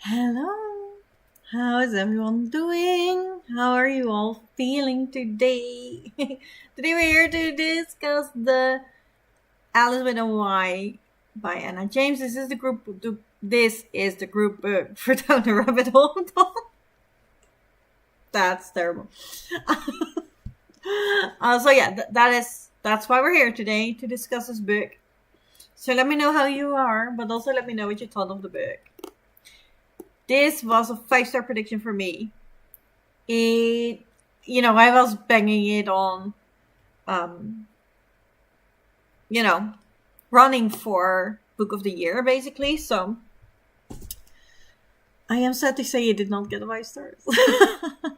Hello, how is everyone doing? How are you all feeling today? Today we're here to discuss the Alice with a Y by Anna James. This is the group book for Down the Rabbit Hole. That's terrible. That's why we're here today, to discuss this book. So let me know how you are, but also let me know what you thought of the book. This was a 5-star prediction for me. I was banging it on, running for Book of the Year, basically. So I am sad to say it did not get 5 stars. That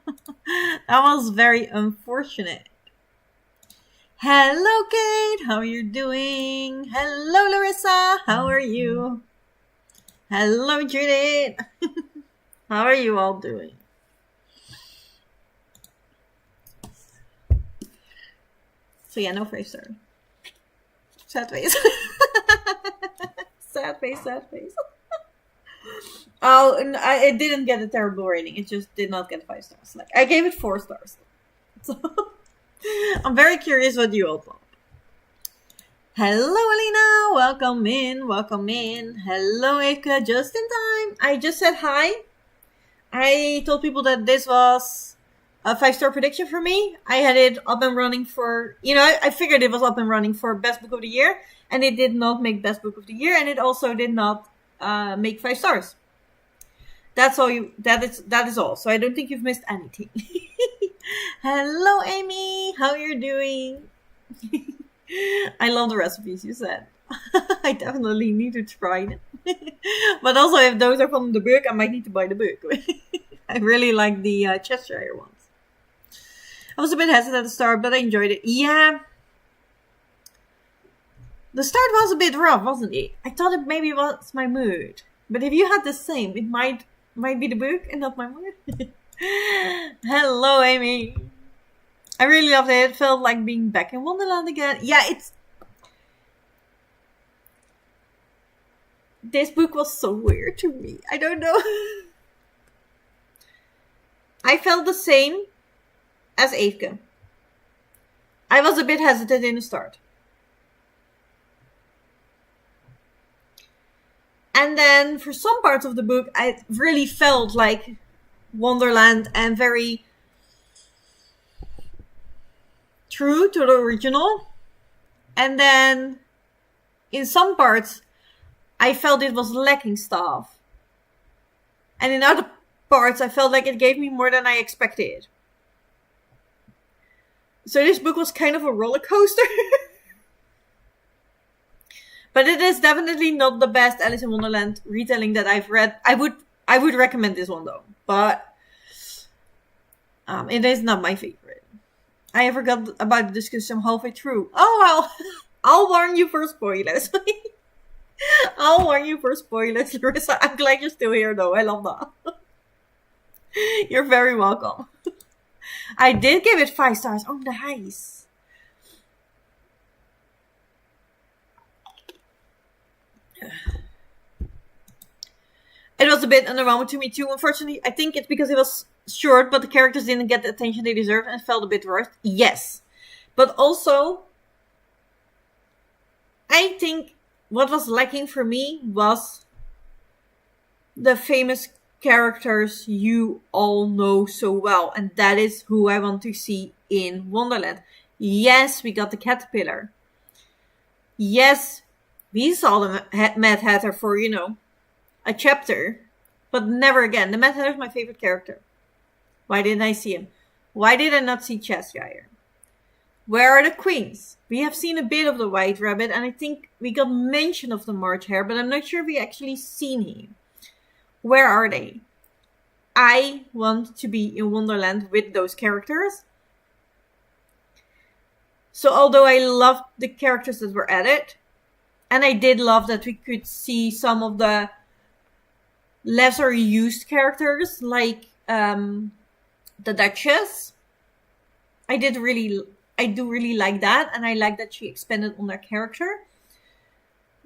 was very unfortunate. Hello, Kate. How are you doing? Hello, Larissa. How are you? Hello, Judith. How are you all doing? So yeah, no 5 star. Sad face. Sad face. Oh, and it didn't get a terrible rating. It just did not get 5 stars. Like, I gave it 4 stars. So I'm very curious what you all thought. Hello, Alina. Welcome in. Hello, Eka. Just in time. I just said hi. I told people that this was a 5-star prediction for me. I had it up and running for, I figured it was up and running for Best Book of the Year, and it did not make Best Book of the Year, and it also did not make 5 stars. That's all that is all. So I don't think you've missed anything. Hello, Amy. How are you doing? I love the recipes you said. I definitely need to try them. But also, if those are from the book, I might need to buy the book. I really like the Cheshire ones. I was a bit hesitant at the start, but I enjoyed it. Yeah. The start was a bit rough, wasn't it? I thought it maybe was my mood. But if you had the same, it might be the book and not my mood. Hello, Amy. I really loved it. It felt like being back in Wonderland again. Yeah, this book was so weird to me. I don't know. I felt the same as Eefke. I was a bit hesitant in the start. And then for some parts of the book, I really felt like Wonderland and very true to the original. And then in some parts, I felt it was lacking stuff. And in other parts, I felt like it gave me more than I expected. So this book was kind of a roller coaster. But it is definitely not the best Alice in Wonderland retelling that I've read. I would recommend this one though. But it is not my favorite. I forgot about the discussion halfway through. Oh well. I'll warn you for spoilers. I'll warn you for spoilers, Larissa. I'm glad you're still here, though. I love that. You're very welcome. I did give it 5 stars. Oh, nice. It was a bit underwhelming to me, too. Unfortunately, I think it's because it was short, but the characters didn't get the attention they deserved and felt a bit rushed. Yes. But also, I think what was lacking for me was the famous characters you all know so well. And that is who I want to see in Wonderland. Yes, we got the caterpillar. Yes, we saw the Mad Hatter for, a chapter. But never again. The Mad Hatter is my favorite character. Why didn't I see him? Why did I not see Cheshire? Where are the queens? We have seen a bit of the White Rabbit, and I think we got mention of the March Hare, but I'm not sure we actually seen him. Where are they? I want to be in Wonderland with those characters. So although I loved the characters that were added, and I did love that we could see some of the lesser used characters, like the Duchess. I do really like that, and I like that she expanded on their character.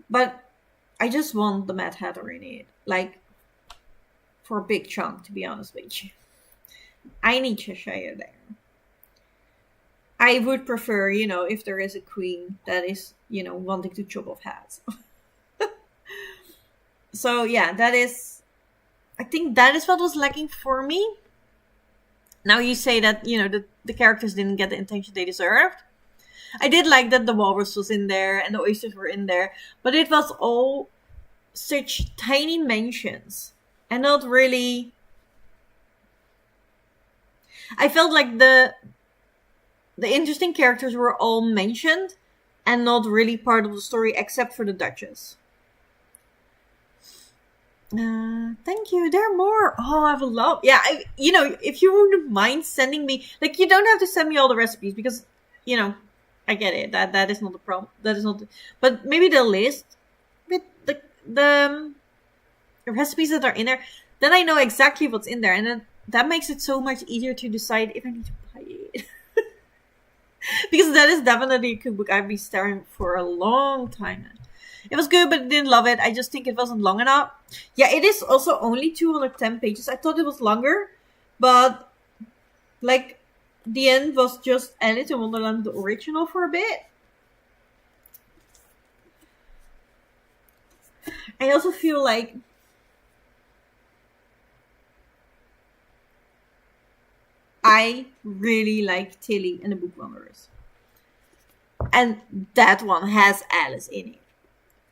But I just want the Mad Hatter in it. Like, for a big chunk, to be honest with you. I need Cheshire there. I would prefer, if there is a queen that is, wanting to chop off heads. So yeah, I think that is what was lacking for me. Now you say that, the characters didn't get the attention they deserved. I did like that the walrus was in there and the oysters were in there, but it was all such tiny mentions and not really. I felt like the interesting characters were all mentioned and not really part of the story except for the Duchess. Thank you. There are more. Oh, I have a lot. Yeah, if you wouldn't mind sending me, you don't have to send me all the recipes because, I get it. That is not the problem. That is not. But maybe the list with the recipes that are in there, then I know exactly what's in there, and then that makes it so much easier to decide if I need to buy it. Because that is definitely a cookbook I've been staring for a long time now. It was good, but I didn't love it. I just think it wasn't long enough. Yeah, it is also only 210 pages. I thought it was longer, but the end was just Alice in Wonderland, the original, for a bit. I also feel like I really like Tilly and the Book Wanderers. And that one has Alice in it.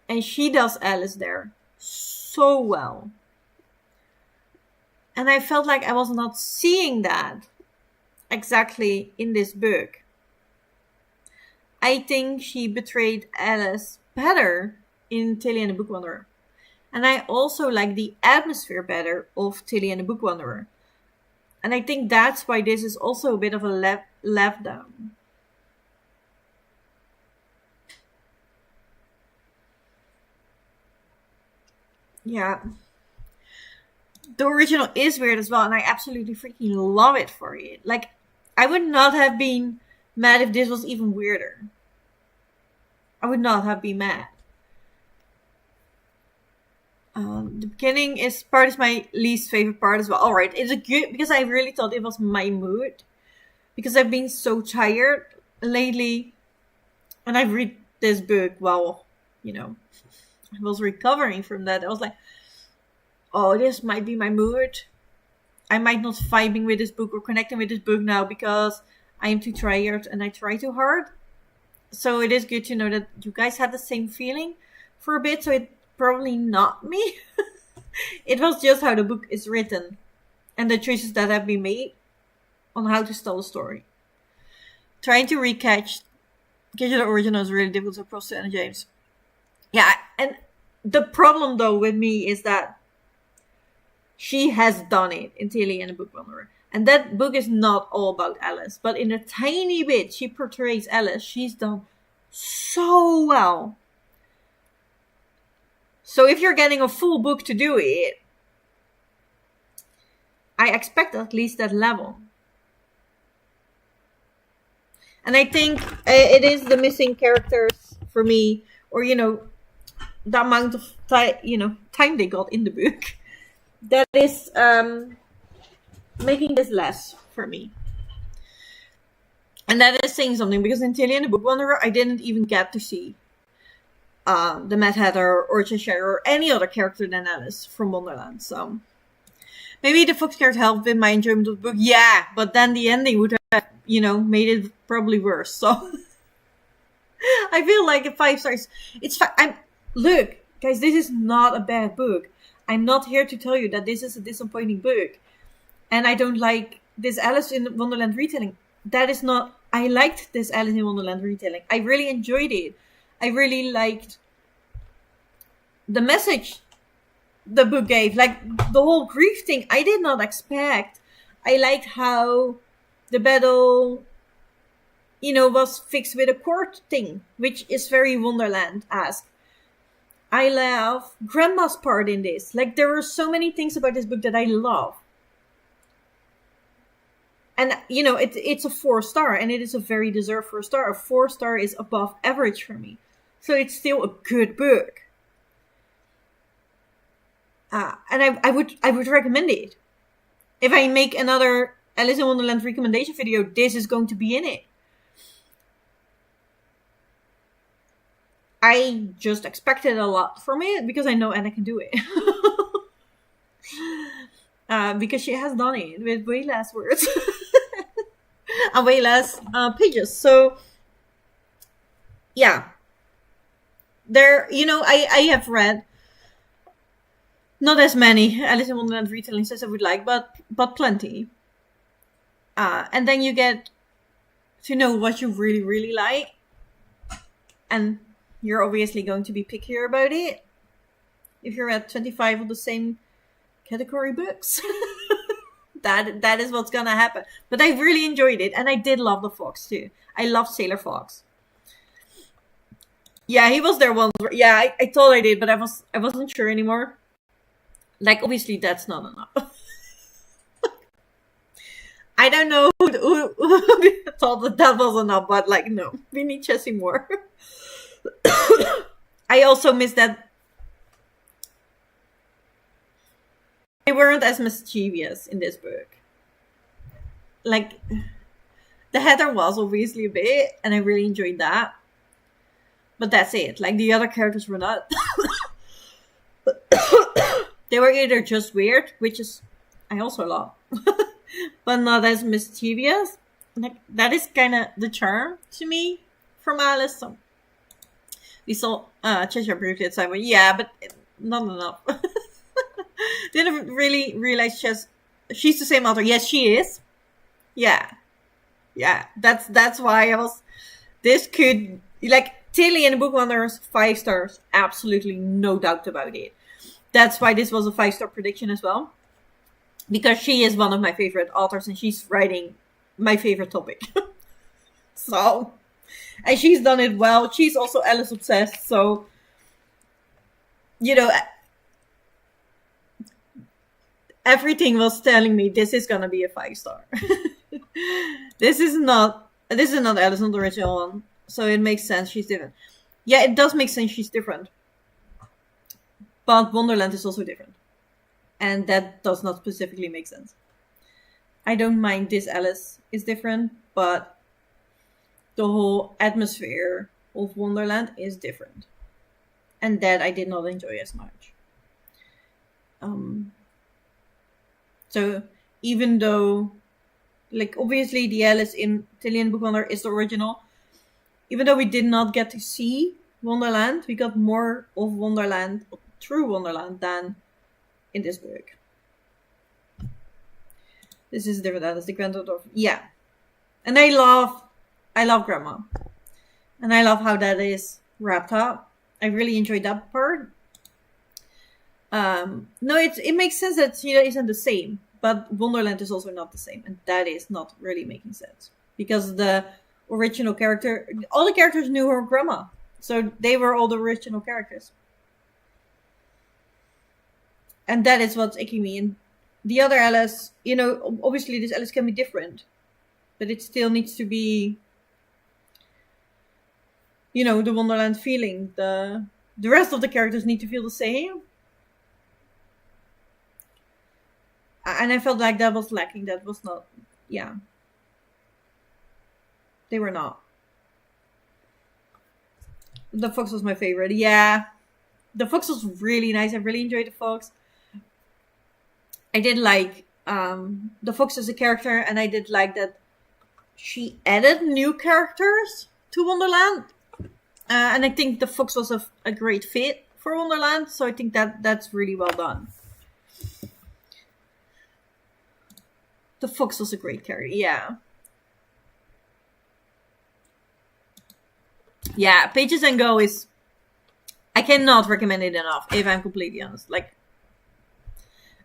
And she does Alice there so well. And I felt like I was not seeing that exactly in this book. I think she betrayed Alice better in Tilly and the Book Wanderer. And I also like the atmosphere better of Tilly and the Book Wanderer. And I think that's why this is also a bit of a left down. Yeah. The original is weird as well, and I absolutely freaking love it for it. I would not have been mad if this was even weirder. I would not have been mad. The beginning is my least favorite part as well. Alright, it's a good, because I really thought it was my mood. Because I've been so tired lately. And I read this book while, I was recovering from that. I was like, oh, this might be my mood. I might not vibing with this book or connecting with this book now because I am too tired and I try too hard. So it is good to know that you guys had the same feeling for a bit. So it's probably not me. It was just how the book is written and the choices that have been made on how to tell the story. Trying to catch the original is really difficult to cross to Anna James. Yeah, and the problem though with me is that she has done it in Tilly and the Book Wanderer. And that book is not all about Alice, but in a tiny bit she portrays Alice. She's done so well. So if you're getting a full book to do it, I expect at least that level. And I think it is the missing characters for me, or the amount of time they got in the book that is making this less for me. And that is saying something, because in Tilly and the Book Wanderer I didn't even get to see the Mad Hatter or Cheshire or any other character than Alice from Wonderland. So maybe the Fox character helped with my enjoyment of the book. Yeah, but then the ending would have made it probably worse. So I feel like 5 stars. It's fine. Look, guys, this is not a bad book. I'm not here to tell you that this is a disappointing book and I don't like this Alice in Wonderland retelling. That is not. I liked this Alice in Wonderland retelling. I really enjoyed it. I really liked the message the book gave. The whole grief thing, I did not expect. I liked how the battle, was fixed with a court thing, which is very Wonderland-esque. I love Grandma's part in this. There were so many things about this book that I love. And, it's a 4-star, and it is a very deserved 4-star. A 4-star is above average for me. So it's still a good book. And I would recommend it. If I make another Alice in Wonderland recommendation video, this is going to be in it. I just expected a lot from it because I know Anna can do it. Because she has done it with way less words and way less pages. So yeah, there. I have read not as many Alice in Wonderland retellings as I would like, but plenty. And then you get to know what you really, really like, and you're obviously going to be pickier about it if you're at 25 of the same category books. that is what's gonna happen. But I really enjoyed it, and I did love the fox too. I loved Sailor Fox. Yeah, he was there once. Yeah, I thought I did, but I wasn't sure anymore. Like, obviously that's not enough. I don't know who thought that was enough, but like, no, we need Jessie more. I also miss that they weren't as mischievous in this book. Like, the Heather was obviously a bit, and I really enjoyed that. But that's it. Like, the other characters were not. They were either just weird, which is I also love, but not as mischievous. Like, that is kind of the charm to me from Alice. So we saw Cheshire briefly at Simon. Yeah, but not enough. Didn't really realize she's the same author. Yes, she is. Yeah. That's why I was. This could, like, Tilly and the Book Wanderers, 5 stars. Absolutely no doubt about it. That's why this was a 5-star prediction as well. Because she is one of my favorite authors and she's writing my favorite topic. So, and she's done it well. She's also Alice obsessed. So, everything was telling me this is gonna be a 5-star. This is not Alice on the original one. So it makes sense she's different. Yeah, it does make sense she's different. But Wonderland is also different. And that does not specifically make sense. I don't mind this Alice is different, but the whole atmosphere of Wonderland is different. And that I did not enjoy as much. So even though, like, obviously the Alice in Tilly and the Book Wanderer is the original, even though we did not get to see Wonderland, we got more of Wonderland, true Wonderland, than in this book. This is different. That is the granddaughter of, yeah. And I love Grandma. And I love how that is wrapped up. I really enjoyed that part. No, it makes sense that Sheila isn't the same, but Wonderland is also not the same, and that is not really making sense. Because the original character, all the characters knew her grandma. So they were all the original characters. And that is what's aching me. And the other Alice, obviously this Alice can be different. But it still needs to be, the Wonderland feeling. The rest of the characters need to feel the same. And I felt like that was lacking. That was not, yeah. They were not. The fox was my favorite. Yeah. The fox was really nice. I really enjoyed the fox. I did like the fox as a character, and I did like that she added new characters to Wonderland. And I think the fox was a great fit for Wonderland, so I think that's really well done. The fox was a great character, yeah. Yeah, Pages and Go is... I cannot recommend it enough, if I'm completely honest. Like,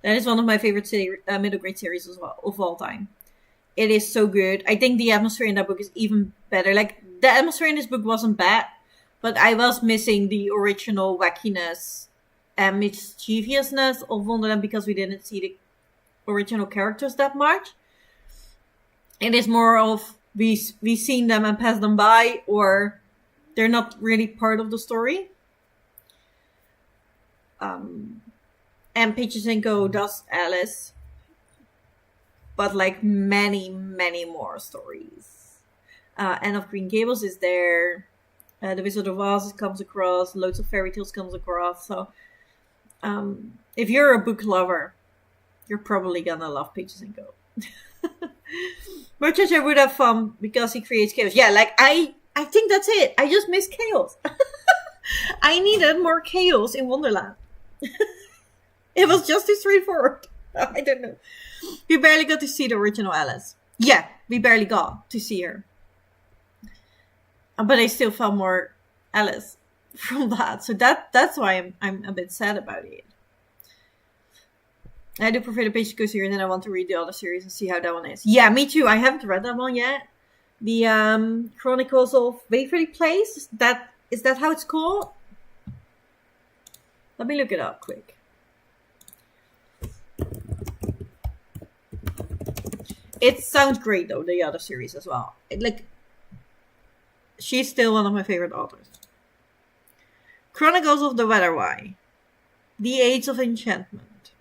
that is one of my favorite middle grade series as well, of all time. It is so good. I think the atmosphere in that book is even better. Like, the atmosphere in this book wasn't bad, but I was missing the original wackiness and mischievousness of Wonderland because we didn't see the original characters that much. It is more of we seen them and pass them by, or they're not really part of the story. And Peaches and Co does Alice, but like many, many more stories. Anne of Green Gables is there. The Wizard of Oz comes across. Loads of fairy tales comes across. So if you're a book lover, you're probably gonna love Peaches and Co. Merchant would have fun because he creates chaos. Yeah, like I think that's it. I just miss chaos. I needed more chaos in Wonderland. It was just too straightforward. I don't know. We barely got to see the original Alice. Yeah, we barely got to see her. But I still felt more Alice from that. So that's why I'm a bit sad about it. I do prefer the Page to Go series, and then I want to read the other series and see how that one is. Yeah, me too. I haven't read that one yet. The Chronicles of Waverly Place. Is that how it's called? Let me look it up quick. It sounds great though, the other series as well. She's still one of my favorite authors. Chronicles of the Weatherwhy. The Age of Enchantment.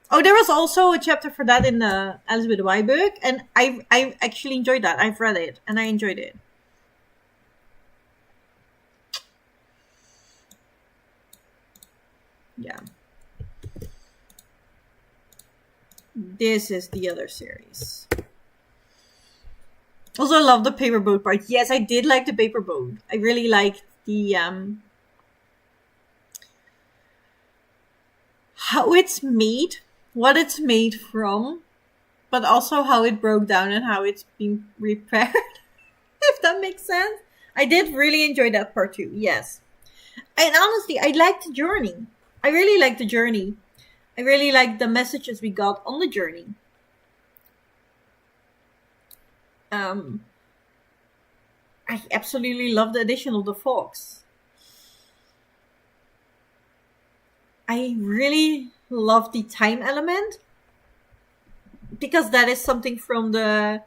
Oh, there was also a chapter for that in the Alice with the Y book, and I actually enjoyed that. I've read it, and I enjoyed it. Yeah. This is the other series. Also, I love the paper boat part. Yes, I did like the paper boat. I really liked the how it's made, what it's made from, but also how it broke down and how it's been repaired. If that makes sense. I did really enjoy that part too. Yes. And honestly, I liked the journey. I really liked the journey. I really liked the messages we got on the journey. I absolutely love the addition of the fox. I really love the time element because that is something from the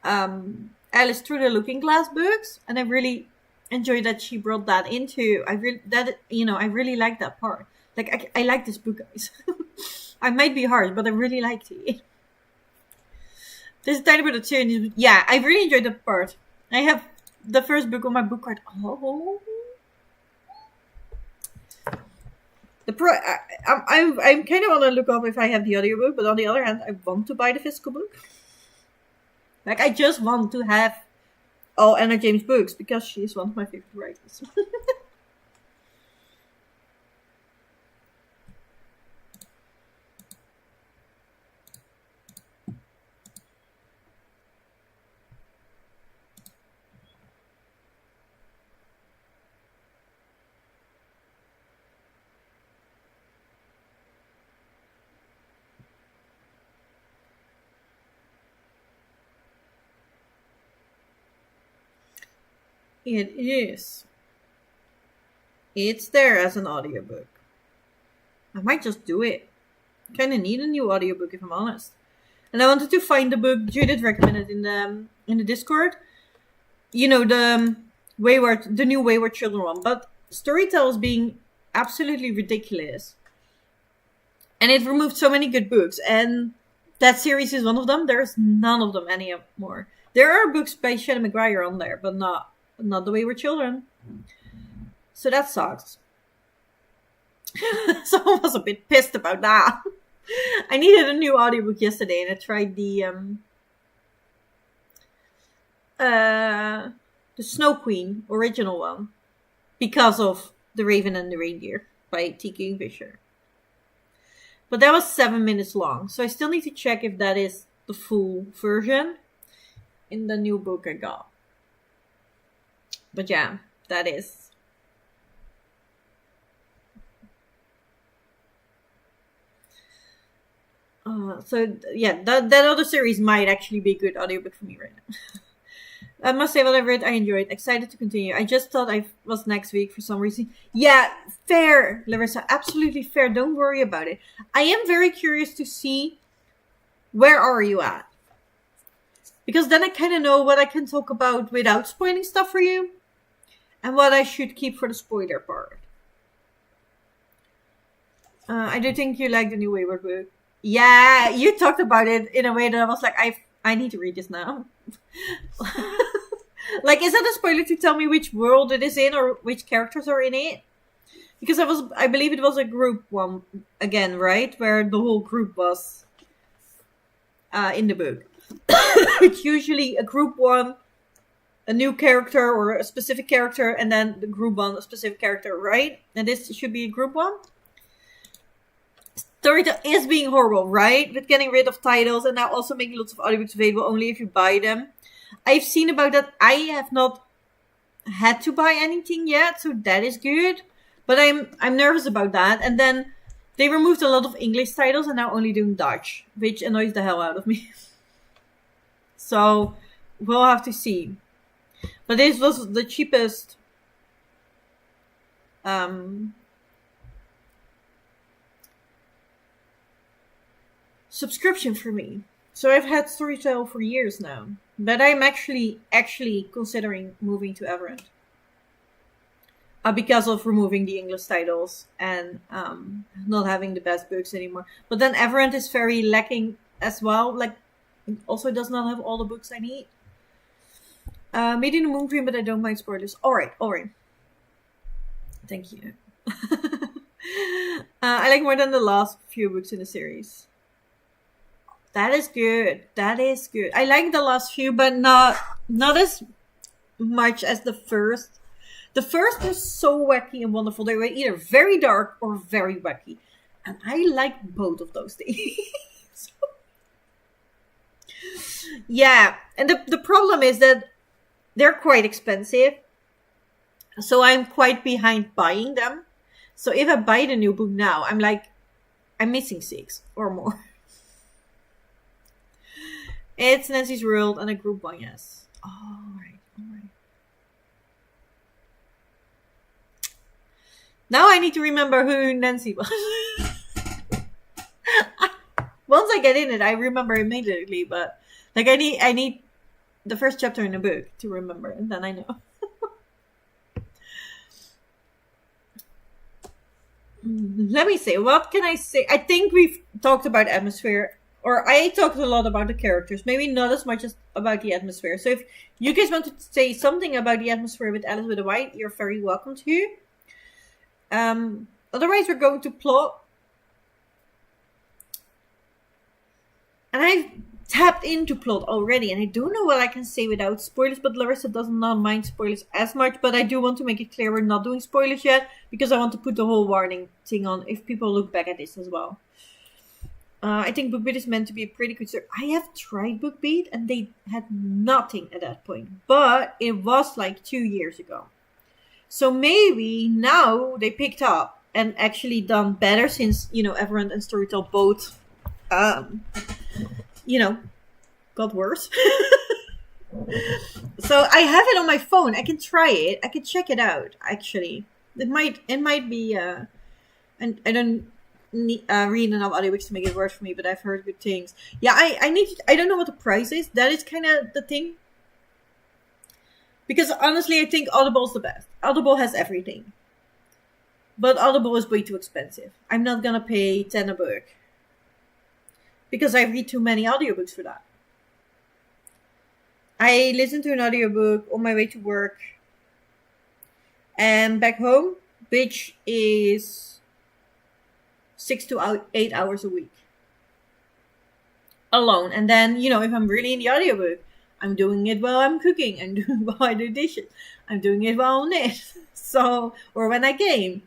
Alice Through the Looking Glass books, and I really enjoyed that she brought that into. I really like that part. Like I like this book, guys. I might be harsh, but I really liked it. There's a tiny bit of tear. Yeah, I really enjoyed that part. I have the first book on my book card. Oh, I'm kind of want to look up if I have the audiobook, but on the other hand, I want to buy the physical book. Like I just want to have all Anna James books because she's one of my favorite writers. It is. It's there as an audiobook. I might just do it. Kind of need a new audiobook if I'm honest. And I wanted to find the book Judith recommended in the Discord. You know, the new Wayward Children one. But Storytel's being absolutely ridiculous. And it removed so many good books. And that series is one of them. There's none of them anymore. There are books by Shannon McGuire on there, but not the Wayward Children. So that sucks. Someone was a bit pissed about that. I needed a new audiobook yesterday, and I tried the Snow Queen original one because of The Raven and the Reindeer by T. Kingfisher. But that was 7 minutes long, so I still need to check if that is the full version in the new book I got. But yeah, that is. So yeah, that other series might actually be a good audiobook for me right now. I must say, what I've read, I enjoyed. Excited to continue. I just thought I was next week for some reason. Yeah, fair, Larissa. Absolutely fair. Don't worry about it. I am very curious to see where are you at. Because then I kind of know what I can talk about without spoiling stuff for you. And what I should keep for the spoiler part. I do think you like the new Wayward book. Yeah, you talked about it in a way that I was like, I need to read this now. Like, is that a spoiler to tell me which world it is in or which characters are in it? Because I believe it was a group one again, right? Where the whole group was in the book. It's usually a group one, a new character or a specific character, and then the group one, a specific character, right? And this should be a group one. Storytel is being horrible, right? With getting rid of titles and now also making lots of audiobooks available only if you buy them. I've seen about that. I have not had to buy anything yet, so that is good. But I'm nervous about that. And then they removed a lot of English titles and now only doing Dutch, which annoys the hell out of me. So we'll have to see. But this was the cheapest subscription for me. So I've had Storytel for years now. But I'm actually considering moving to Everend. Because of removing the English titles and not having the best books anymore. But then Everend is very lacking as well. Like, it also does not have all the books I need. Made in the Moon Cream, but I don't mind spoilers. Alright. Thank you. I like more than the last few books in the series. That is good. I like the last few, but not as much as the first. The first was so wacky and wonderful. They were either very dark or very wacky. And I like both of those things. Yeah. And the problem is that they're quite expensive. So I'm quite behind buying them. So if I buy the new book now, I'm missing 6 or more. It's Nancy's World and a group one, yes. All right. Now I need to remember who Nancy was. Once I get in it, I remember immediately. But like I need the first chapter in the book to remember, and then I know. Let me see. What can I say? I think we've talked about atmosphere, or I talked a lot about the characters. Maybe not as much as about the atmosphere. So if you guys want to say something about the atmosphere with Alice with a Y, you're very welcome to. Otherwise, we're going to plot. And I've tapped into plot already, and I don't know what I can say without spoilers, but Larissa does not mind spoilers as much, but I do want to make it clear we're not doing spoilers yet, because I want to put the whole warning thing on if people look back at this as well. I think BookBeat is meant to be a pretty good story. I have tried BookBeat, and they had nothing at that point, but it was like 2 years ago. So maybe now they picked up and actually done better since, Everend and Storytel both, got worse. So I have it on my phone. I can try it. I can check it out, actually. It might be, and I don't read enough audiobooks to make it work for me, but I've heard good things. Yeah, I don't know what the price is. That is kind of the thing. Because honestly, I think Audible is the best. Audible has everything. But Audible is way too expensive. I'm not gonna pay 10 a book. Because I read too many audiobooks for that. I listen to an audiobook on my way to work and back home, which is 6 to 8 hours a week. Alone. And then, if I'm really in the audiobook, I'm doing it while I'm cooking. I'm doing it while I do dishes. I'm doing it while I knit. So, or when I game.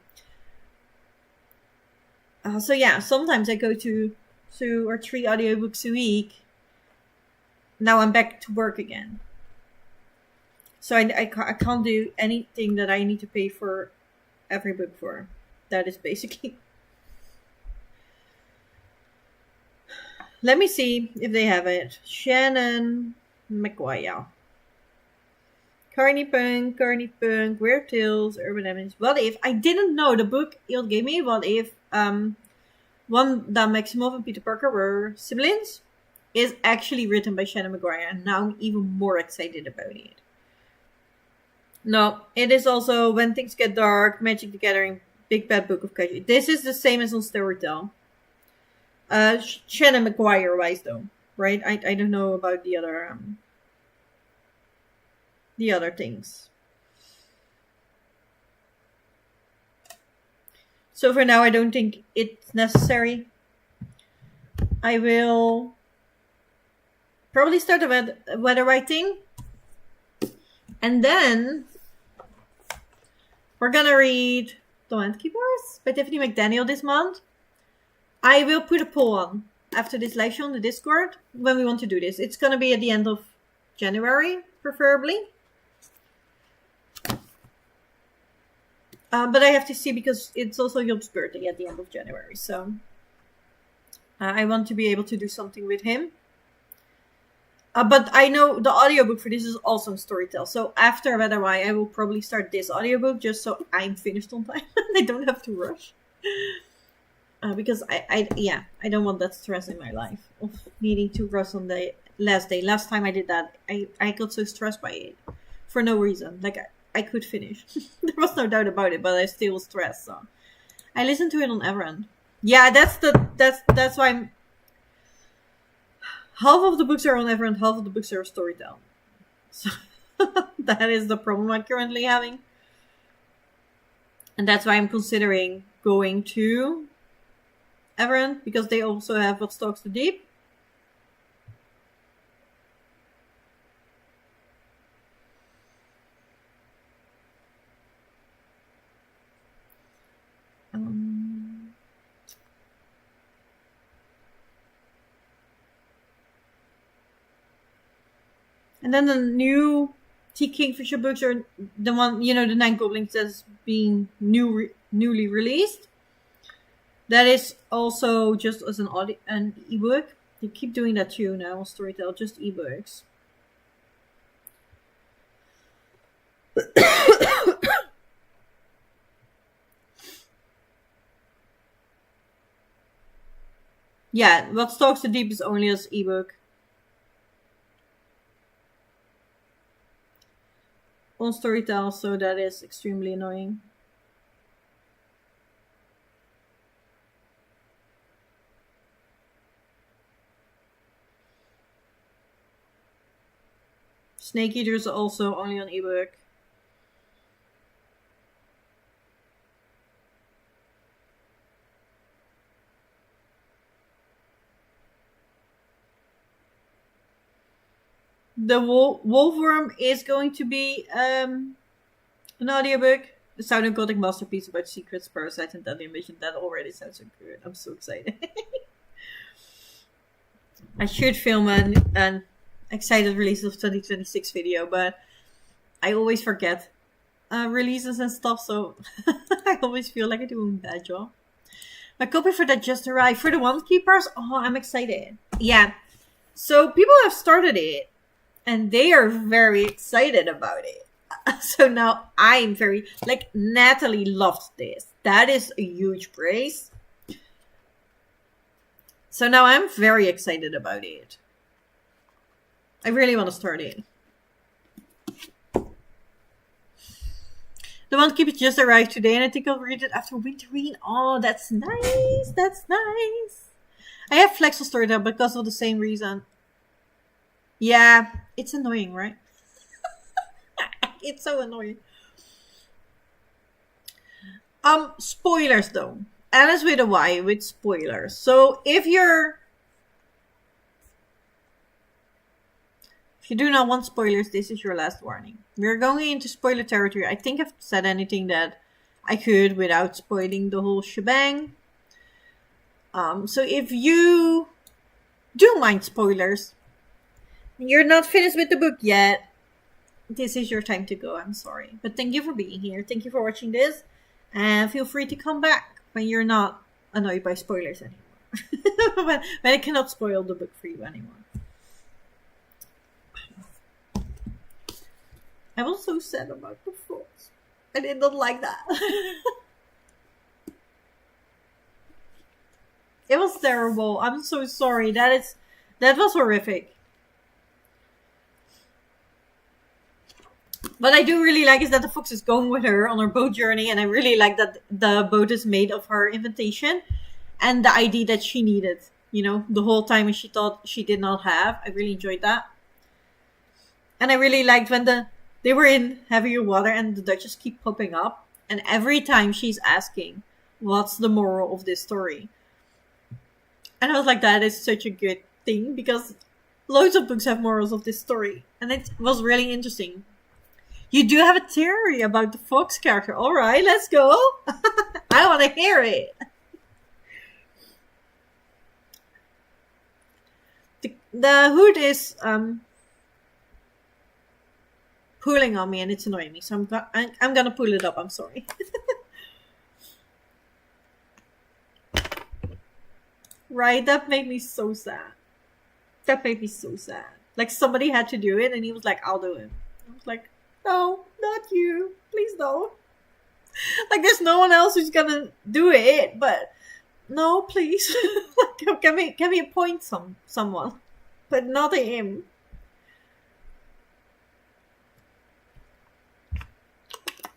So yeah, sometimes I go to 2 or 3 audiobooks a week. Now I'm back to work again. So I can't do anything that I need to pay for every book for. That is basically. Let me see if they have it. Shannon McGuire. Carney Punk, Weird Tales, Urban Evidence. What if? I didn't know the book Ilse gave me. What if Wanda Maximoff and Peter Parker were siblings? Is actually written by Shannon McGuire. And now I'm even more excited about it. No, it is also When Things Get Dark, Magic the Gathering Big Bad Book of Kaiju. This is the same as on Storytel. Shannon McGuire wise though, right? I don't know about the other things. So for now, I don't think it's necessary. I will probably start the weather writing, and then we're gonna read The Land Keepers by Tiffany McDaniel this month. I will put a poll on after this live show on the Discord when we want to do this. It's gonna be at the end of January, preferably. But I have to see because it's also Job's birthday at the end of January, so I want to be able to do something with him. But I know the audiobook for this is also on Storytel. So after Weather Why, I will probably start this audiobook just so I'm finished on time. I don't have to rush. Because I don't want that stress in my life of needing to rush on the last day. Last time I did that, I got so stressed by it for no reason. Like I could finish. There was no doubt about it, but I still was stressed. So I listened to it on Everend. Yeah, that's why I'm. Half of the books are on Everend, half of the books are Storytel. So that is the problem I'm currently having. And that's why I'm considering going to Everend, because they also have What Stalks the Deep. And then the new T. Kingfisher books are the one, the Nine Goblins that's being newly released. That is also just as an ebook. They keep doing that too now on Storytel, just ebooks. Yeah, What Stalks the Deep is only as ebook. On Storytel, so that is extremely annoying. Snake Eater is also only on ebook. The Wolfworm is going to be an audiobook. The Sound and Gothic Masterpiece about secrets, parasites, and deadly ambition. That already sounds so good. I'm so excited. I should film an excited release of 2026 video, but I always forget releases and stuff, so I always feel like I do a bad job. My copy for that just arrived. For the Wand Keepers, oh, I'm excited. Yeah. So people have started it, and they are very excited about it. So now I'm very, Natalie loved this. That is a huge praise. So now I'm very excited about it. I really want to start it. The Wand Keeper just arrived today, and I think I'll read it after Wintergreen. Oh, that's nice. That's nice. I have Flex on Storytel because of the same reason. Yeah, it's annoying, right? It's so annoying. Spoilers though. Alice with a Y with spoilers. So if you do not want spoilers, this is your last warning. We're going into spoiler territory. I think I've said anything that I could without spoiling the whole shebang. So if you do mind spoilers, you're not finished with the book yet, this is your time to go. I'm sorry. But thank you for being here. Thank you for watching this. And feel free to come back when you're not annoyed by spoilers anymore. when I cannot spoil the book for you anymore. I was so sad about the falls. I did not like that. It was terrible. I'm so sorry. That was horrific. what I do really like is that the fox is going with her on her boat journey, and I really like that the boat is made of her invitation and the ID that she needed, the whole time, and she thought she did not have. I really enjoyed that. And I really liked when they were in heavier water and the Duchess keep popping up, and every time she's asking, what's the moral of this story? And I was like, that is such a good thing, because loads of books have morals of this story, and it was really interesting. You do have a theory about the fox character. All right, let's go. I want to hear it. The hood is pulling on me, and it's annoying me, so I'm gonna pull it up. I'm sorry. Right, that made me so sad. Like, somebody had to do it, and he was like, I'll do it. I was like, no, not you. Please don't. Like, there's no one else who's gonna do it, but no, please. Like, can we appoint someone? But not him.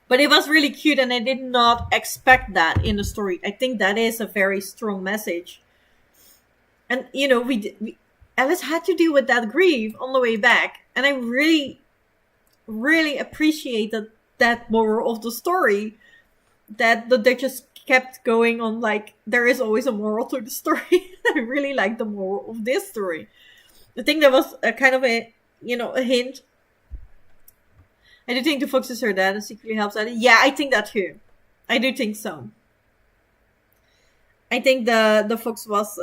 But it was really cute, and I did not expect that in the story. I think that is a very strong message. And, Alice had to deal with that grief on the way back. And I really, really appreciate that moral of the story. That the Duchess kept going on, like, there is always a moral to the story. I really like the moral of this story. I think that was a kind of a hint. I do think the fox is her dad and secretly helps out. Yeah, I think that too. I do think so. I think the fox was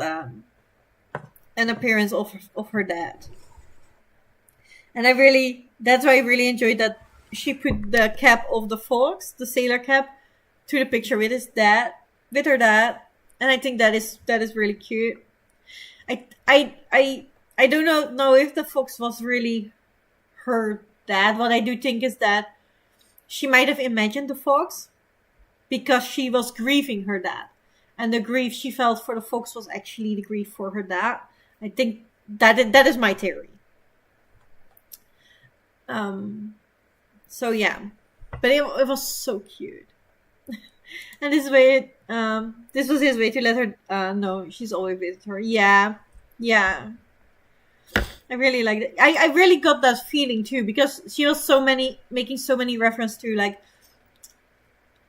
an appearance of her dad. And that's why I really enjoyed that she put the cap of the fox, the sailor cap, to the picture with her dad. And I think that is really cute. I don't know if the fox was really her dad. What I do think is that she might have imagined the fox because she was grieving her dad. And the grief she felt for the fox was actually the grief for her dad. I think that is my theory. So yeah. But it was so cute. And this was his way to let her know she's always with her. Yeah. I really liked it. I really got that feeling too, because she was making so many references to, like,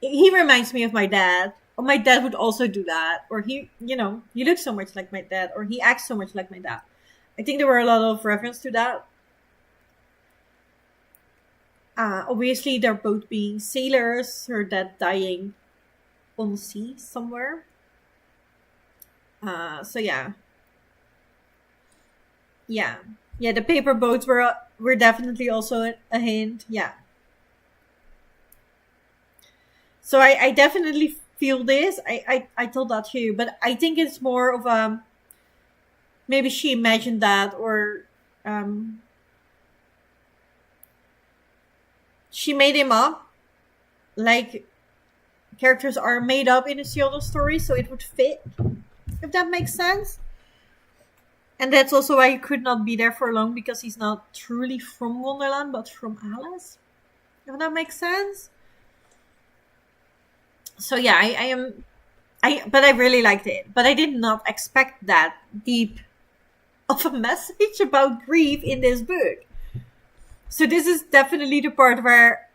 he reminds me of my dad, or my dad would also do that, or he looks so much like my dad, or he acts so much like my dad. I think there were a lot of reference to that. Obviously, they're both being sailors, her dad dying on the sea somewhere. So yeah. Yeah, the paper boats were definitely also a hint. Yeah. So I definitely feel this. I thought that too, but I think it's more of maybe she imagined that, or she made him up. Like, characters are made up in a Seattle story, so it would fit, if that makes sense. And that's also why he could not be there for long, because he's not truly from Wonderland, but from Alice. If that makes sense. So yeah, but I really liked it. But I did not expect that deep of a message about grief in this book. So this is definitely the part where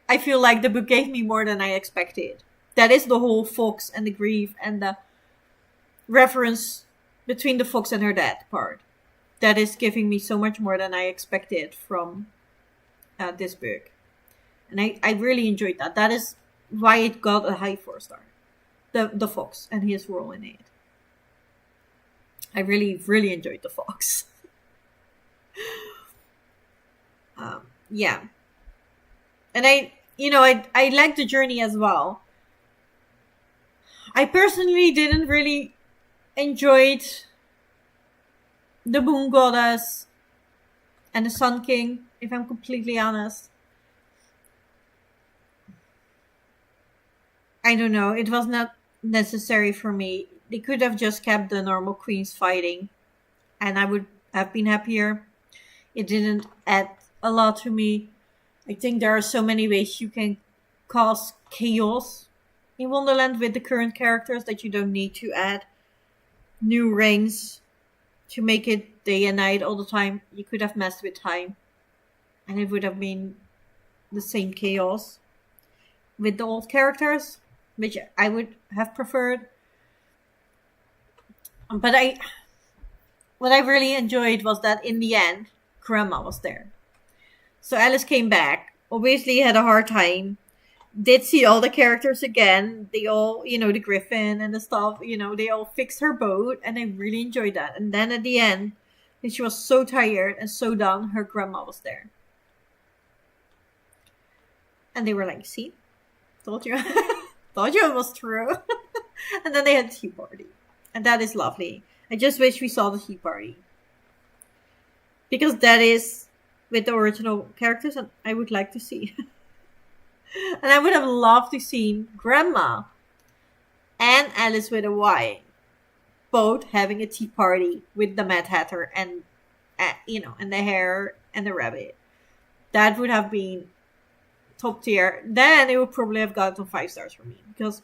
I feel like the book gave me more than I expected. That is the whole fox and the grief and the reference between the fox and her dad part. That is giving me so much more than I expected from this book. And I really enjoyed that. That is why it got a high 4-star. The fox and his role in it. I really, really enjoyed the fox. Yeah. And I liked the journey as well. I personally didn't really enjoy the Moon Goddess and the Sun King, if I'm completely honest. I don't know. It was not necessary for me. They could have just kept the normal queens fighting, and I would have been happier. It didn't add a lot to me. I think there are so many ways you can cause chaos in Wonderland with the current characters that you don't need to add new rings to make it day and night all the time. You could have messed with time, and it would have been the same chaos with the old characters, which I would have preferred. But what I really enjoyed was that in the end, Grandma was there. So Alice came back, obviously had a hard time, did see all the characters again. They all, the Griffin and the stuff, they all fixed her boat, and I really enjoyed that. And then at the end, when she was so tired and so done, her grandma was there. And they were like, see? Told you. Told you it was true. And then they had a tea party. And that is lovely. I just wish we saw the tea party. Because that is with the original characters, and I would like to see. And I would have loved to see Grandma and Alice with a Y both having a tea party with the Mad Hatter and and the hare and the rabbit. That would have been top tier. Then it would probably have gotten 5 stars for me, because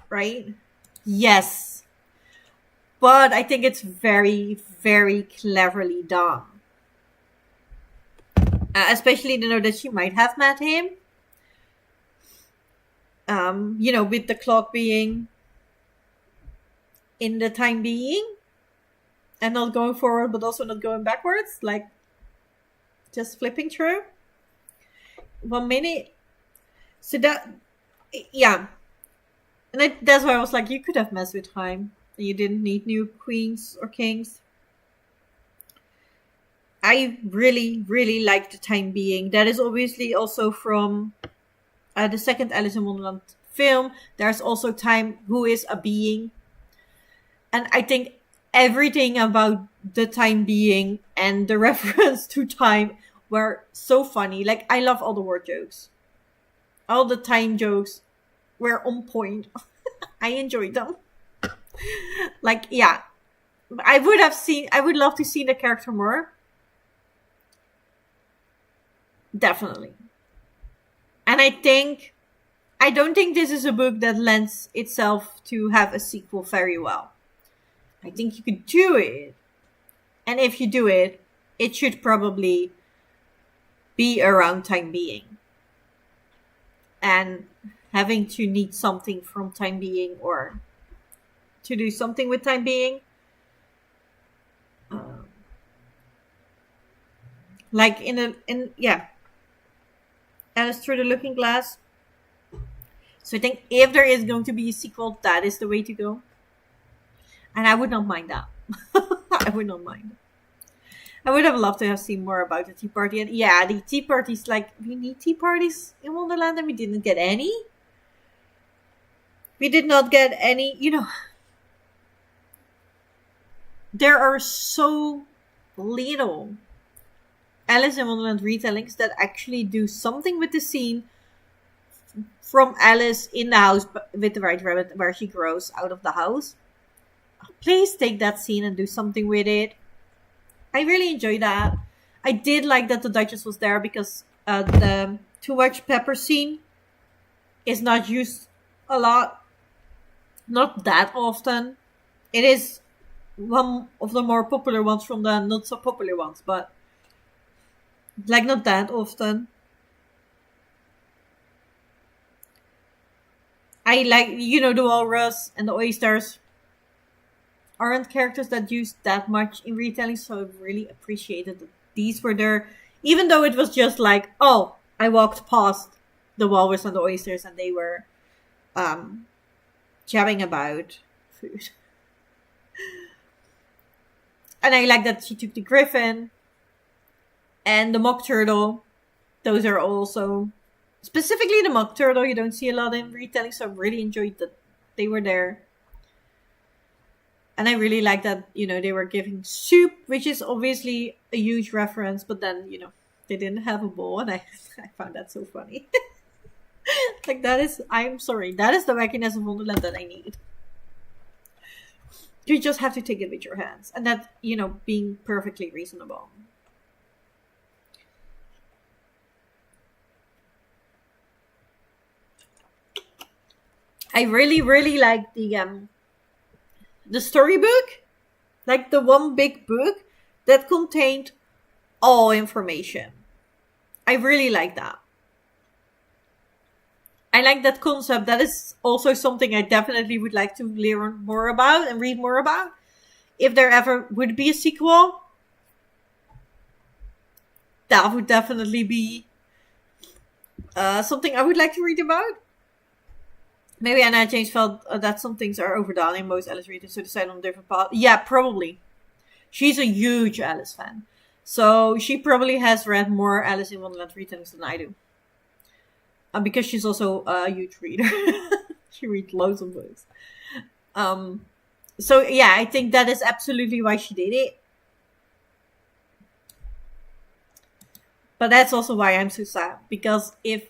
right? Yes. But I think it's very, very cleverly done. Especially to know that she might have met him. With the clock being in the time being. And not going forward, but also not going backwards. Like, just flipping through. 1 minute. So that, yeah. And that's why I was like, you could have messed with time. You didn't need new queens or kings. I really, really like the time being. That is obviously also from the second Alice in Wonderland film. There's also time, who is a being. And I think everything about the time being and the reference to time were so funny. Like, I love all the word jokes. All the time jokes were on point. I enjoyed them. Like, yeah. I would love to see the character more. Definitely. And I don't think this is a book that lends itself to have a sequel very well. I think you could do it. And if you do it, it should probably be around time being. And having to need something from time being, or to do something with time being. Like Alice Through the Looking Glass. So I think if there is going to be a sequel, that is the way to go. And I would not mind that. I would not mind. I would have loved to have seen more about the tea party. And yeah, the tea parties, like, we need tea parties in Wonderland, and we didn't get any. We did not get any, there are so little Alice in Wonderland retellings that actually do something with the scene from Alice in the house with the White Rabbit, where she grows out of the house. Please take that scene and do something with it. I really enjoyed that. I did like that the Duchess was there, because the Too Much Pepper scene is not used a lot. Not that often. It is one of the more popular ones from the not so popular ones, but like not that often. I like, the walrus and the oysters aren't characters that use that much in retelling, so I really appreciated that these were there. Even though it was just like, oh, I walked past the walrus and the oysters and they were chatting about food. And I like that she took the griffin and the mock turtle. Those are also, specifically the mock turtle, you don't see a lot in retelling, so I really enjoyed that they were there. And I really like that, they were giving soup, which is obviously a huge reference, but then, they didn't have a bowl, and I found that so funny. Like, I'm sorry, that is the wackiness of Wonderland that I need. You just have to take it with your hands. And that, being perfectly reasonable. I really, really like the storybook. Like the one big book that contained all information. I really like that. I like that concept. That is also something I definitely would like to learn more about and read more about. If there ever would be a sequel, that would definitely be something I would like to read about. Maybe Anna James felt that some things are overdone in most Alice readers, so decided on a different path. Yeah, probably. She's a huge Alice fan. So she probably has read more Alice in Wonderland retellings than I do. Because she's also a huge reader. She reads loads of books. So yeah, I think that is absolutely why she did it. But that's also why I'm so sad. Because if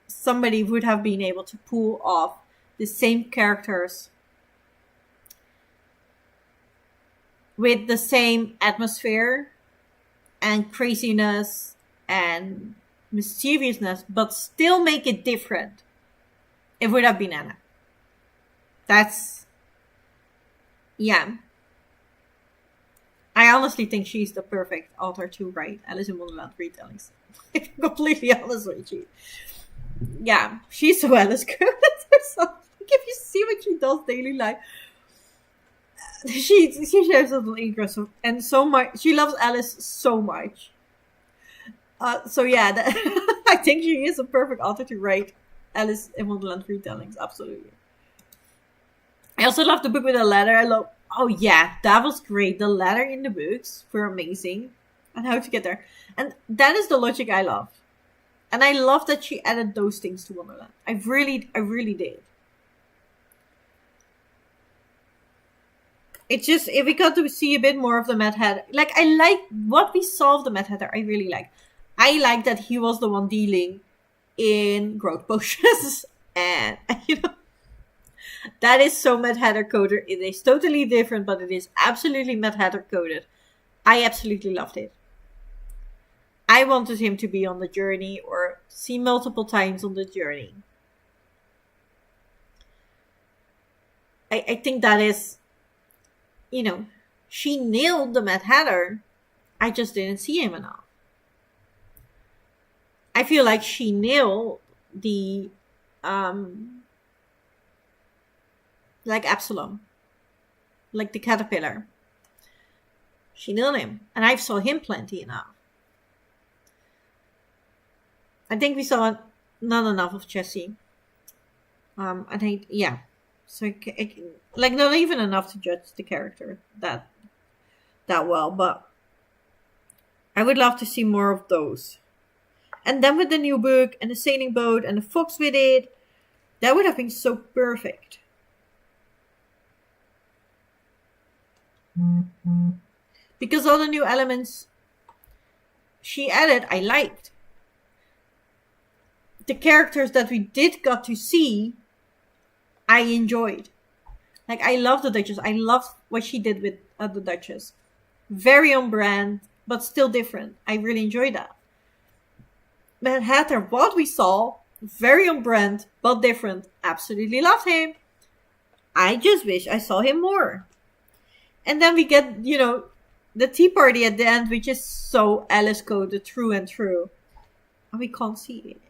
somebody would have been able to pull off the same characters with the same atmosphere and craziness and mischievousness, but still make it different, it would have been Anna. Yeah. I honestly think she's the perfect author to write Alice in Wonderland retellings. I'm completely honest with you. Yeah, she's so Alice coded. If you see what she does daily life, she shares a little interest and so much. She loves Alice so much. So yeah, I think she is a perfect author to write Alice in Wonderland retellings. Absolutely. I also love the book with the letter. Oh yeah, that was great. The letter in the books were amazing, and how to get there. And that is the logic I love. And I love that she added those things to Wonderland. I really did. It's just, if we got to see a bit more of the Mad Hatter. Like, I like what we saw of the Mad Hatter. I really like. I like that he was the one dealing in growth potions. And, that is so Mad Hatter coded. It is totally different, but it is absolutely Mad Hatter coded. I absolutely loved it. I wanted him to be on the journey or see multiple times on the journey. I think that is, she nailed the Mad Hatter. I just didn't see him enough. I feel like she nailed the, like Absalom. Like the caterpillar. She nailed him. And I saw him plenty enough. I think we saw not enough of Jessie. I think, yeah. So, like, not even enough to judge the character that well. But I would love to see more of those. And then with the new book and the sailing boat and the fox with it, that would have been so perfect. Mm-hmm. Because all the new elements she added, I liked. The characters that we did got to see, I enjoyed. Like, I love the Duchess. I love what she did with the Duchess. Very on brand, but still different. I really enjoyed that. Mad Hatter, what we saw, very on brand, but different. Absolutely loved him. I just wish I saw him more. And then we get, the tea party at the end, which is so Alice coded through and through. And we can't see it.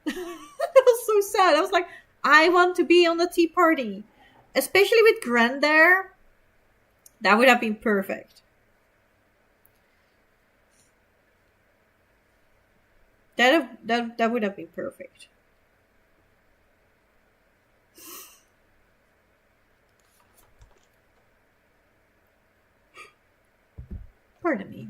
That was so sad. I was like, I want to be on the tea party. Especially with Gran there. That would have been perfect. That would have been perfect. Pardon me.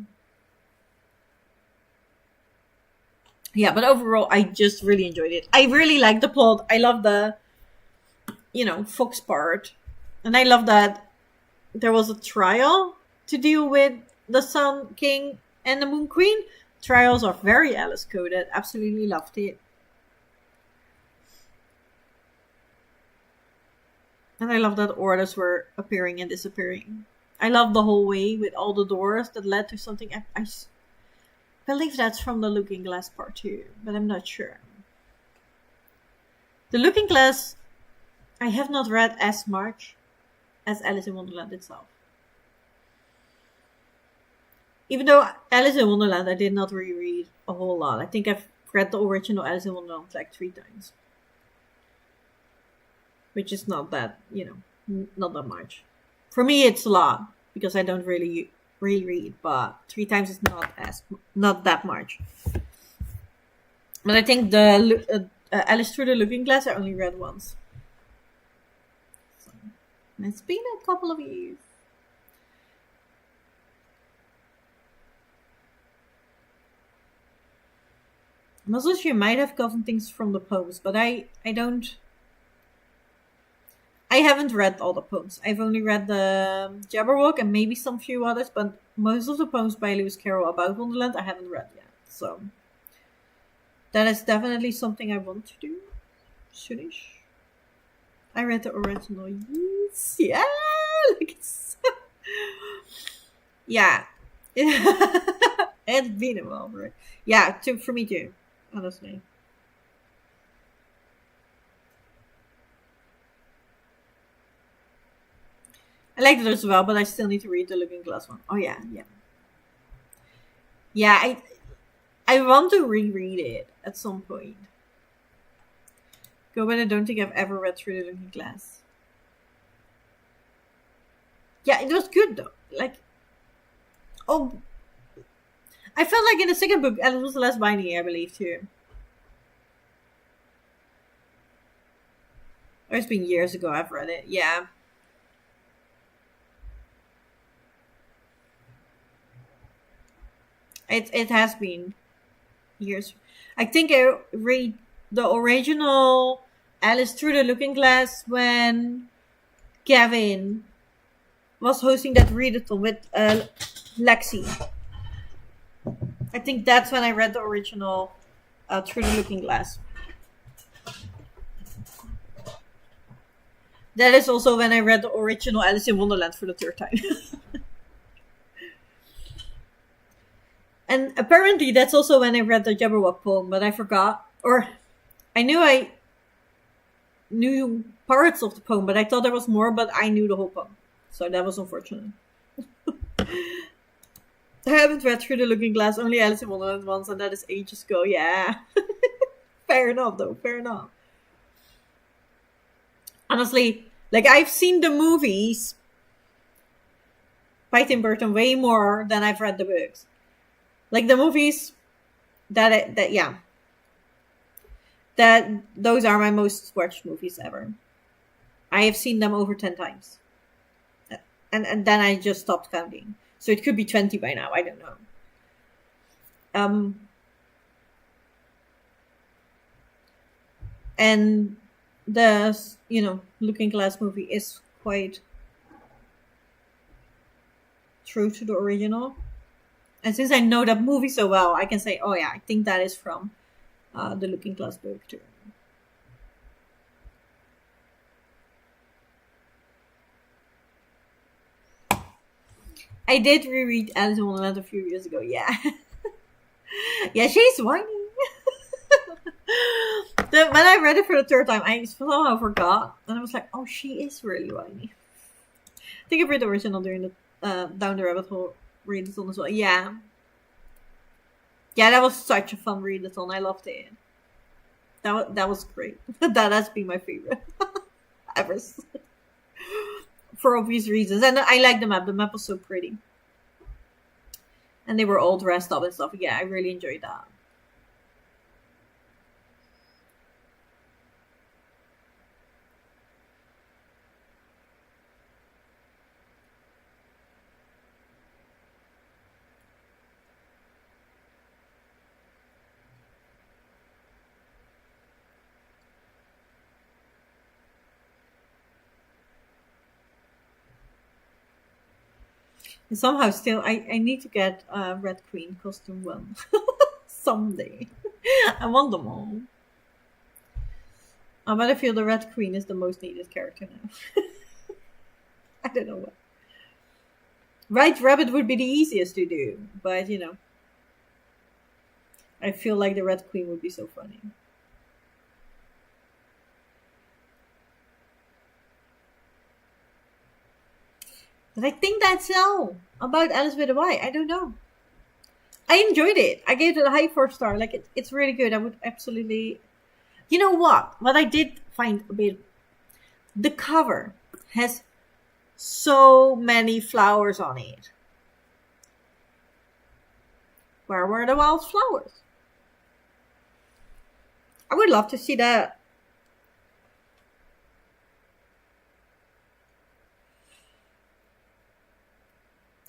Yeah, but overall, I just really enjoyed it. I really like the plot. I love the, fox part. And I love that there was a trial to deal with the Sun King and the Moon Queen. Trials are very Alice coded. Absolutely loved it. And I love that orders were appearing and disappearing. I love the hallway with all the doors that led to something. I believe that's from the Looking Glass part 2, but I'm not sure. The Looking Glass, I have not read as much as Alice in Wonderland itself. Even though Alice in Wonderland, I did not reread a whole lot. I think I've read the original Alice in Wonderland like 3 times. Which is not that, not that much. For me, it's a lot because I don't really reread, but 3 times is not that much. But I think the Alice Through the Looking Glass I only read once. So, it's been a couple of years. I'm also sure you might have gotten things from the poems, but I haven't read all the poems. I've only read the Jabberwock and maybe some few others, but most of the poems by Lewis Carroll about Wonderland I haven't read yet. So that is definitely something I want to do soonish. I read the original. Yes. Yeah. Like it's yeah. It's been a while, right? Yeah, for me too, honestly. I like it as well, but I still need to read the Looking Glass one. Oh yeah. Yeah, I want to reread it at some point. But I don't think I've ever read Through the Looking Glass. Yeah, it was good though. Like, I felt like in the second book, Alice was less binding, I believe too. It's been years ago I've read it. Yeah. It has been years. I think I read the original Alice Through the Looking Glass when Gavin was hosting that readathon with Lexi. I think that's when I read the original Through the Looking Glass. That is also when I read the original Alice in Wonderland for the 3rd time. And apparently that's also when I read the Jabberwock poem, but I forgot. Or I knew parts of the poem, but I thought there was more, but I knew the whole poem. So that was unfortunate. I haven't read Through the Looking Glass, only Alice in Wonderland once, and that is ages ago. Yeah. Fair enough, though. Fair enough. Honestly, like, I've seen the movies by Tim Burton way more than I've read the books. Like, the movies that those are my most watched movies ever. I have seen them over 10 times. And then I just stopped counting. So it could be 20 by now, I don't know. And the, Looking Glass movie is quite true to the original. And since I know that movie so well, I can say, oh yeah, I think that is from the Looking Glass book too. I did reread Alice in Wonderland a few years ago, yeah. Yeah, she's whiny. When I read it for the 3rd time, I somehow forgot. And I was like, oh, she is really whiny. I think I read the original during the Down the Rabbit Hole readathon as well. Yeah. Yeah, that was such a fun readathon. I loved it. That was great. That has been my favorite ever. For obvious reasons. And I like the map. The map was so pretty. And they were all dressed up and stuff. Yeah, I really enjoyed that. And somehow still, I need to get Red Queen costume 1. Someday. I want them all. But I feel the Red Queen is the most needed character now. I don't know what. White Rabbit would be the easiest to do, but you know, I feel like the Red Queen would be so funny. But I think that's all about Alice with a Y. I don't know. I enjoyed it. I gave it a high 4-star. Like it's really good. I would absolutely. You know what? What I did find a bit. The cover has so many flowers on it. Where were the wildflowers? I would love to see that.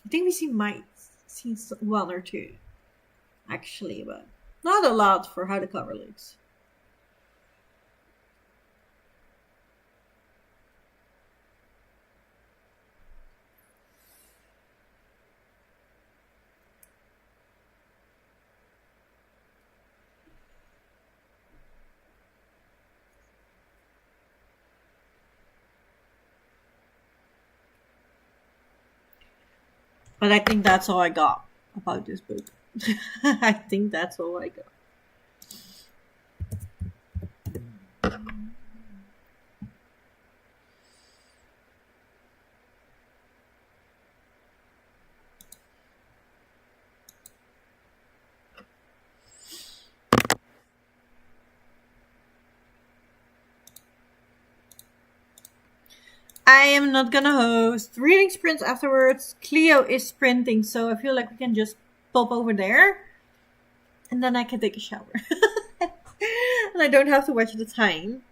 I think we seen one or two, actually, but not a lot for how the cover looks. But I think that's all I got about this book. I think that's all I got. I am not gonna host reading sprints afterwards. Cleo is sprinting, so I feel like we can just pop over there. And then I can take a shower. And I don't have to watch the time.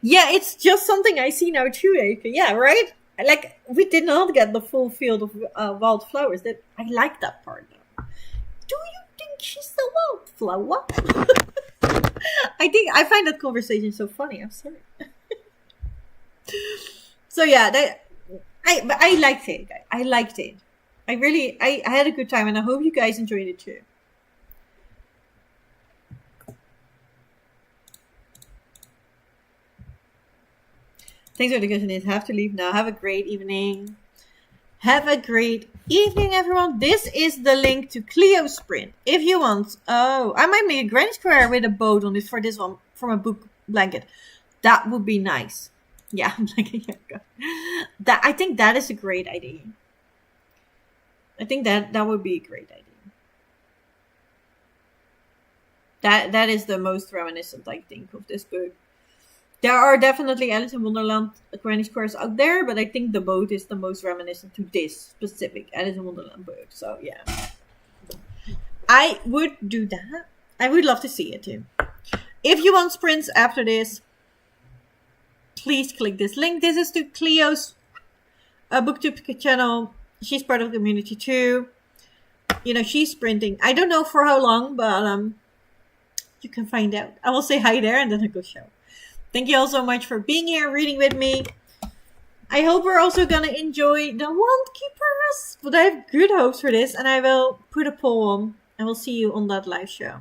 Yeah, it's just something I see now too, Eke. Yeah, right? Like, we did not get the full field of wildflowers. I like that part, though. Do you think she's the wildflower? I find that conversation so funny. I'm sorry. So yeah, I liked it. I liked it. I had a good time, and I hope you guys enjoyed it too. Thanks for the question. Have to leave now. Have a great evening. Have a great evening, everyone. This is the link to Cleo's sprint. If you want, I might make a granny square with a boat on it for this one from a book blanket. That would be nice. Yeah, I'm like, yeah, that I think that is a great idea. I think that would be a great idea. That is the most reminiscent, I think, of this book. There are definitely Alice in Wonderland granny squares out there, but I think the boat is the most reminiscent to this specific Alice in Wonderland book. So yeah, I would do that. I would love to see it too. If you want sprints after this, please click this link. This is to Cleo's booktube channel. She's part of the community too. You know, she's sprinting. I don't know for how long, but you can find out. I will say hi there and then I go show. Thank you all so much for being here, reading with me. I hope we're also gonna enjoy the Wand Keepers, but I have good hopes for this, and I will put a poll on. I will see you on that live show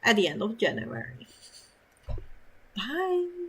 at the end of January. Bye.